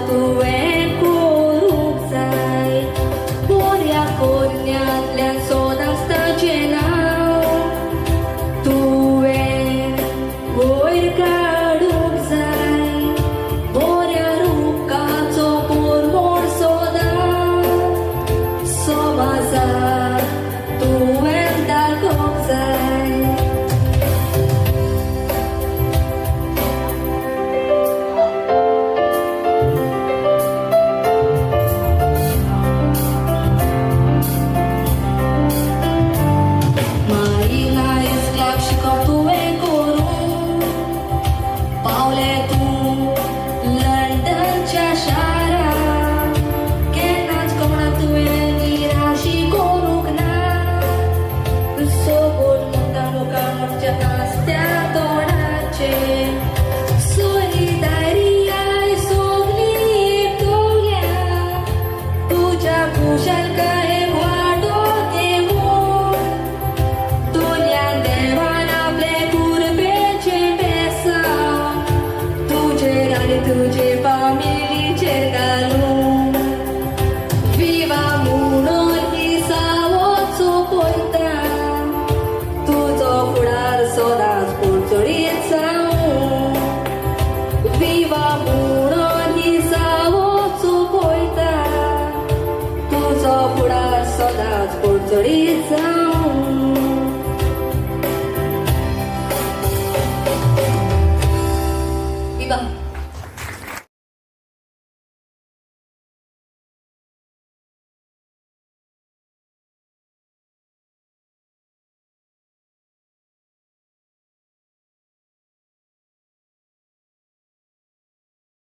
तुवें करूंक जाय बऱ्या कोन्यांतल्यान सोदांच ताचें नांव तुवें वयर काडूंक जाय बऱ्या रुखाचो पुरवण सोदां समाजाक तुवें दाखोवंक जाय तुझे फामिलीचेर घालून विवा म्हणून दिसावो चोपयता तुजो फुडार सदांच पोरचोडीत जावं विवा म्हणून दिसावो चोपयता तुजो फुडार सदांच पोरचोडीत जावं